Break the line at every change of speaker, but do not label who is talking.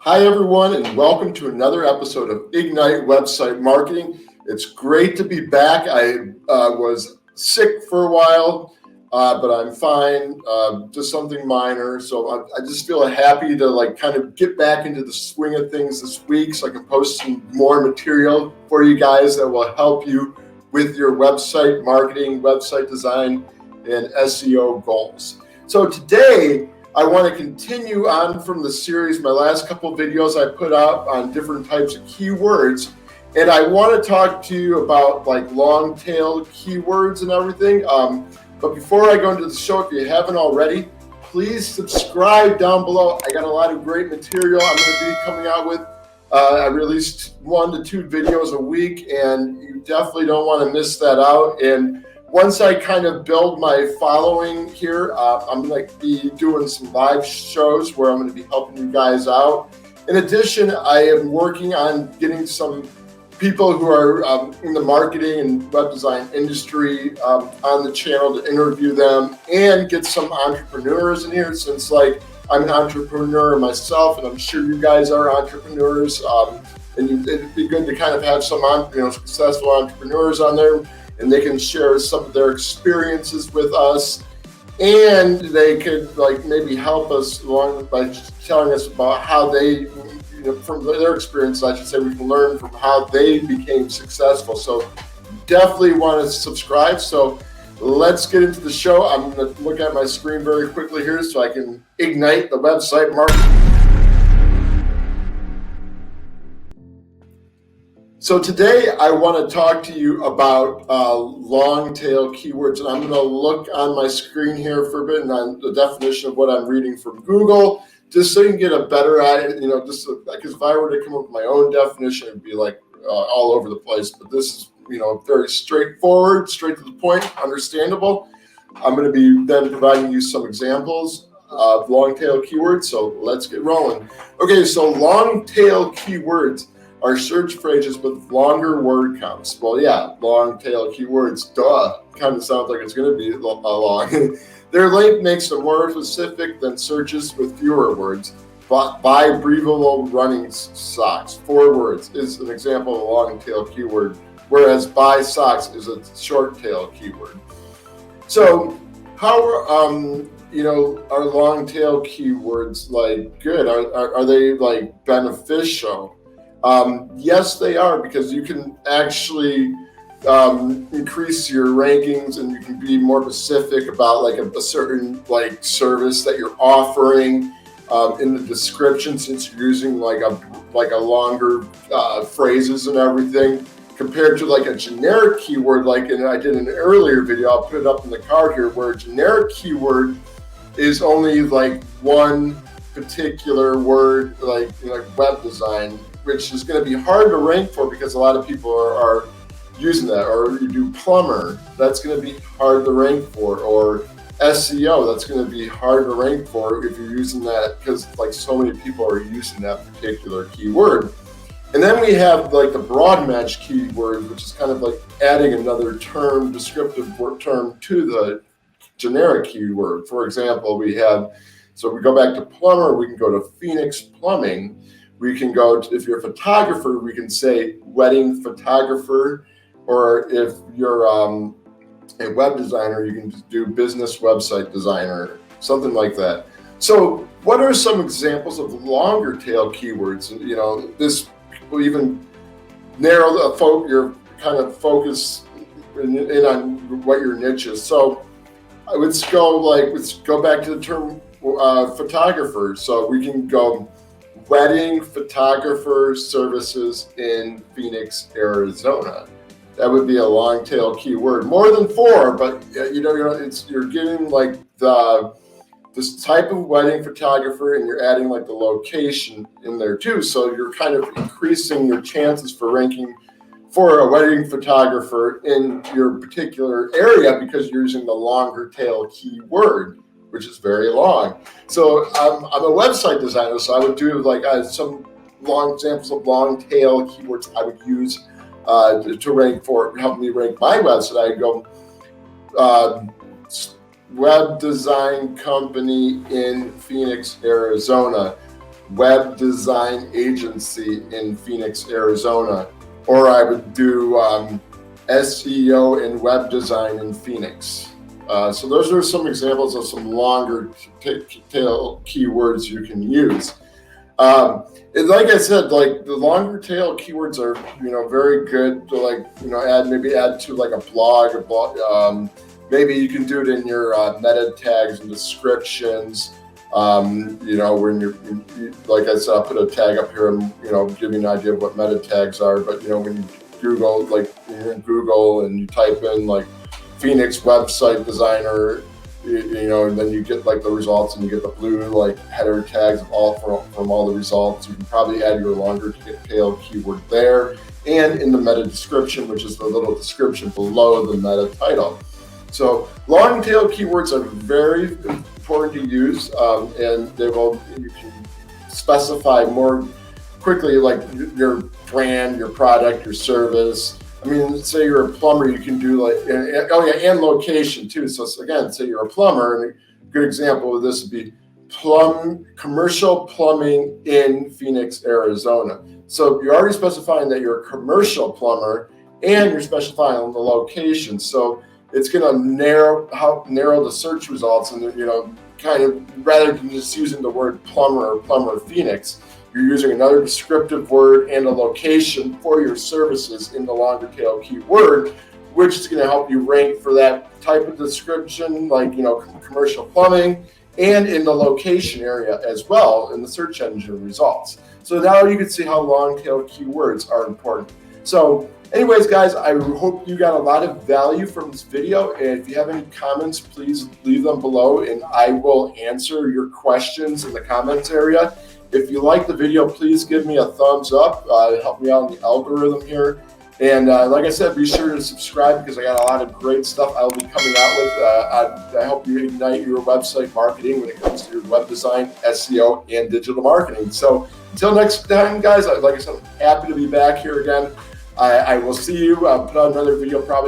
Hi, everyone, and welcome to another episode of Ignite Website Marketing. It's great to be back. I was sick for a while, but I'm fine, just something minor. So I just feel happy to kind of get back into the swing of things this week so I can post some more material for you guys that will help you with your website marketing, website design, and SEO goals. So today, I want to continue on from the series. My last couple of videos I put out on different types of keywords, and I want to talk to you about like long tail keywords and everything. But before I go into the show, if you haven't already, please subscribe down below. I got a lot of great material I'm going to be coming out with. I released 1 to 2 videos a week, and you definitely don't want to miss that out. And once I kind of build my following here, I'm going to be doing some live shows where I'm going to be helping you guys out. In addition, I am working on getting some people who are in the marketing and web design industry on the channel to interview them and get some entrepreneurs in here, since I'm an entrepreneur myself, and I'm sure you guys are entrepreneurs. And it'd be good to kind of have some successful entrepreneurs on there, and they can share some of their experiences with us, and they could maybe help us along by telling us about how they, from their experience, I should say, we can learn from how they became successful. So definitely want to subscribe. So let's get into the show. I'm going to look at my screen very quickly here so I can ignite the website marketing. So today I want to talk to you about long tail keywords, and I'm going to look on my screen here for a bit on the definition of what I'm reading from Google, just so you can get a better idea, just because if I were to come up with my own definition, it'd be all over the place. But this is, very straightforward, straight to the point, understandable. I'm going to be then providing you some examples of long tail keywords. So let's get rolling. Okay, so long tail keywords are search phrases with longer word counts. Well, yeah, long tail keywords, duh, kind of sounds like it's going to be long. Their length makes them more specific than searches with fewer words. But by breathable running socks, 4 words, is an example of a long tail keyword, whereas by socks is a short tail keyword. So how are long tail keywords good? Are they beneficial? Yes, they are, because you can actually increase your rankings, and you can be more specific about a certain service that you're offering in the description, since you're using a longer phrases and everything, compared to a generic keyword and I did in an earlier video. I'll put it up in the card here, where a generic keyword is only one particular word, web design, which is going to be hard to rank for because a lot of people are using that. Or you do plumber, that's going to be hard to rank for. Or SEO, that's going to be hard to rank for if you're using that, because so many people are using that particular keyword. And then we have the broad match keyword, which is kind of adding another term, descriptive term to the generic keyword. For example, we go back to plumber, we can go to Phoenix Plumbing. We can go to, if you're a photographer, we can say wedding photographer, or if you're a web designer, you can do business website designer, something like that. So what are some examples of longer tail keywords? This will even narrow your kind of focus in on what your niche is. So let's go back to the term photographer. So we can go wedding photographer services in Phoenix, Arizona. That would be a long tail keyword, more than 4, but you're getting this type of wedding photographer, and you're adding the location in there too. So you're kind of increasing your chances for ranking for a wedding photographer in your particular area, because you're using the longer tail keyword, which is very long. So I'm a website designer, so I would do some long examples of long tail keywords I would use to rank for, help me rank my website. I go web design company in Phoenix, Arizona. web design agency in Phoenix, Arizona, or I would do SEO and web design in Phoenix. So those are some examples of some longer tail keywords you can use. And like I said, like the longer tail keywords are, very good to add to like a blog. Maybe you can do it in your meta tags and descriptions. When like I said, I'll put a tag up here and, give you an idea of what meta tags are. But, when you Google, like you're in Google and you type in like Phoenix website designer, and then you get like the results and you get the blue like header tags from all the results. You can probably add your longer tail keyword there and in the meta description, which is the little description below the meta title. So long tail keywords are very important to use, and you can specify more quickly like your brand, your product, your service. I mean, say you're a plumber, you can do and location too. So again, say you're a plumber, and a good example of this would be commercial plumbing in Phoenix, Arizona. So you're already specifying that you're a commercial plumber, and you're specifying the location. So it's going to narrow the search results, and kind of rather than just using the word plumber or plumber Phoenix, you're using another descriptive word and a location for your services in the longer tail keyword, which is going to help you rank for that type of description, like, commercial plumbing, and in the location area as well in the search engine results. So now you can see how long tail keywords are important. So anyways, guys, I hope you got a lot of value from this video. And if you have any comments, please leave them below and I will answer your questions in the comments area. If you like the video, please give me a thumbs up. Help me out in the algorithm here. And like I said, be sure to subscribe because I got a lot of great stuff I'll be coming out with. I help you ignite your website marketing when it comes to your web design, SEO, and digital marketing. So until next time, guys, like I said, I'm happy to be back here again. I will see you. I'll put out another video probably